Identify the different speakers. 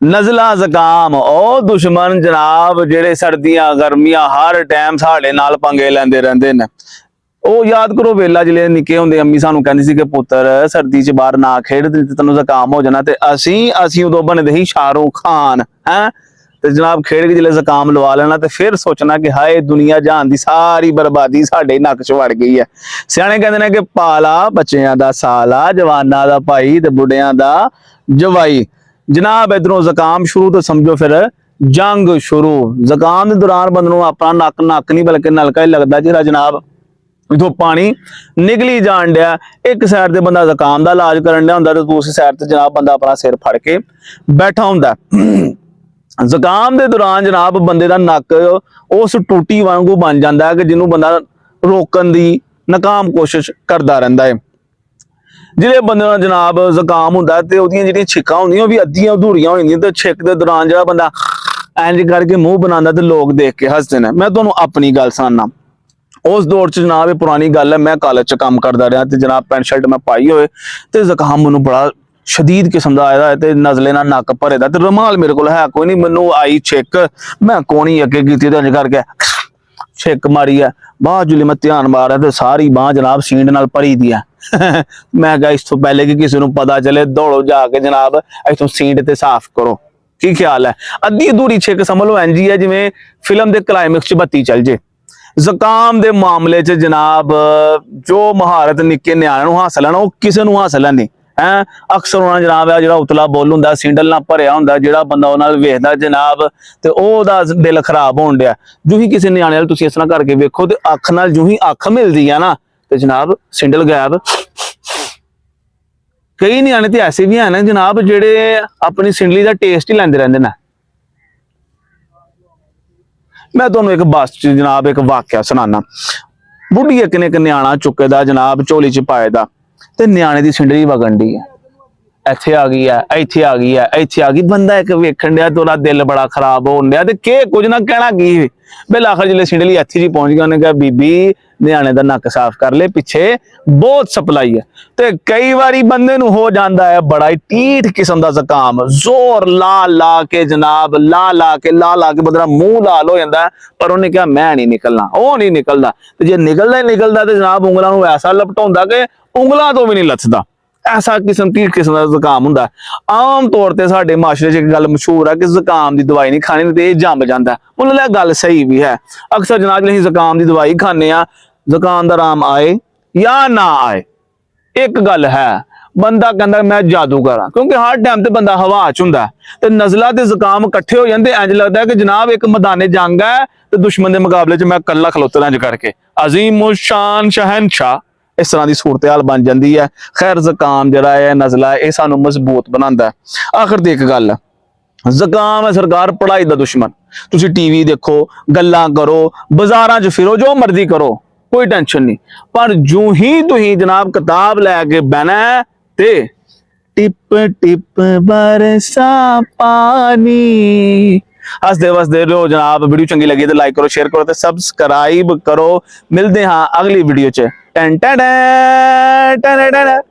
Speaker 1: नज़ला ज़ुकाम ओ दुश्मन जनाब जेड़े सर्दियां गर्मियां हर टाइम साढ़े नाल पंगे लैंदे रहंदे ने। ਉਹ याद करो वेला जिले निके होंदे अम्मी सानू कहंदी सी कि पुत्तर सर्दी च बाहर ना खेड ते तैनूं ज़ुकाम हो जाना ते असी उदों बनदे ही शाहरुख खान हैं ते जनाब खेड के जिले ज़ुकाम लवा लेना ते फिर सोचना कि हाय दुनिया जहान दी सारी बर्बादी साडे नक च वड़ गई है। सियाणे कहंदे ने कि पाला बच्चियां दा साला जवानां दा भाई ते बुढ़ियां दा जवाई। जनाब इधरों ज़ुकाम शुरू तो समझो फिर जंग शुरू। ज़ुकाम के दौरान बंदे नूं अपना नक नहीं बल्कि नलका ही लगता जिहड़ा जनाब इथों पानी निकली जान दिया। एक साइड से बंदा ज़ुकाम का इलाज करन दिया हुंदा ते दूसरी साइड से जनाब बंदा अपना सिर फड़ के बैठा हुंदा। ज़ुकाम के दौरान जनाब बंदे का नक उस टूटी वांगू बन जाता है कि जिन्हों बंदा रोकन की नाकाम कोशिश करता रहिंदा है। जिहड़े बंदे नूं जनाब ज़ुकाम हुंदा ते ओहदियां जिहड़ियां छिक्कां हुंदियां भी अद्धियां अधूरियां हो जांदियां ते छिक के दौरान जिहड़ा बंदा इंज करके मुंह बनांदा ते लोग देख के हसदे ने। मैं तुहानूं अपनी गल सुनाना। उस दौर च जनाब ये पुरानी गल है, मैं कॉलेज च काम करता रहा तो जनाब पैंट शर्ट मैं पाई होए तो ज़ुकाम मैनू बड़ा शदीद किस्म का आया है। नज़ले ना नक भरे दा ते रुमाल मेरे को है कोई नहीं, मैनू आई छिक मैं कोनी अगे की इंज करके छिक मारी है। बाहर जुले मैं ध्यान मारा तो सारी बांह जनाब सींड नाल भरी दी है। मैं क्या इस तो पहले कि किसी को पता चले दौड़ो जाके जनाब इतों सींड ते साफ करो। की ख्याल है? अद्धी अधूरी छिक समझ लो इंज ही है जिवें फिल्म के क्लाइमेक्स च बत्ती चल जे। ज़ुकाम के मामले च जनाब जो महारत निक्के न्याणे नूं हासिल है ना, वो किसी नूं हासिल नहीं है। अक्सर उन्होंने जनाब है जो उतला बुल हुंदा सींडल नाल भरिया हुंदा, जिहड़ा बंदा उहनां नाल वेखदा जनाब ते ओहदा दिल खराब होण दिया। जो ही किसी न्याणे नाल तुसीं इस तरह करके वेखो ते अख नाल जो ही अख मिलदी है ना ते जनाब सींडल गायब। कई न्याणे ते ऐसे भी हैं जनाब जिहड़े अपनी सींडली का टेस्ट ही लैंदे रहिंदे ने। मैं तुहानूं एक बस च जनाब एक वाकया सुनाना। बुढ़ी एक ने एक न्याणा चुके दा जनाब झोली च पाए दा ते न्याणे दी सिंडली वगन डी है। इत्थे आ गई है, इत्थे आ गई है, इत्थे आ गई। बंदा एक वेखण दिया तो दिल बड़ा खराब होण दिया ते के कुछ ना कहना की बिल आखिर जिले सिंडली इत्थे जी पहुंच गया, उन्हें कहा बीबी न्याणे दा नक साफ कर ले, पिछे बहुत सप्लाई है। ते कई बारी बंदे नूं हो जाता है बड़ा ही टीठ किस्म का ज़ुकाम, जोर ला ला के जनाब ला के बंदा मूँह लाल हो जाता है। पर उन्हें कहा मैं नहीं निकलना, वो नहीं निकलता। तो जे निकलता ही निकलता तो जनाब उंगलों नूं ऐसा लपटाउंदा कि उंगलों तो भी नहीं लथदा। ऐसा किस्म का ज़ुकाम हुंदा। आम तौर पर साडे माशरे च एक गल मशहूर है कि ज़ुकाम की दवाई नहीं खानी तो यह जम जाता है। मुझे गल सही भी है। अक्सर जनाब असीं ज़ुकाम की दवाई खाने ज़ुकाम का आराम आए या ना आए, एक गल है बंदा कहता मैं जादू करा, क्योंकि हर टाइम तो बंदा हवा च हुंदा ते नज़ला ते ज़ुकाम इकट्ठे हो जाते। इंज लगता है कि जनाब एक मैदाने जंग है तो दुश्मन के मुकाबले च मैं कल्ला खलोता इंज करके अजीम उल शान शहनशाह, इस तरह की सूरत हाल बन जाती है। खैर ज़ुकाम जिहड़ा है नज़ला है सानू मजबूत बनाता है। आखिर दी एक गल है, ज़ुकाम है सरकार पढ़ाई का दुश्मन। तुसी टीवी देखो, गल्लां करो, बाजारां च फिरो, जो मर्जी करो, कोई टेंशन नहीं। पर जू ही तुही जनाब किताब लैके बहना है ते टिप टिप बरसा पानी। हसदे वसदे रहो जनाब। वीडियो चंगी लगी तो लाइक करो, शेयर करो ते सब्सक्राइब करो। मिलते हाँ अगली वीडियो च। टन टन टन टन टन।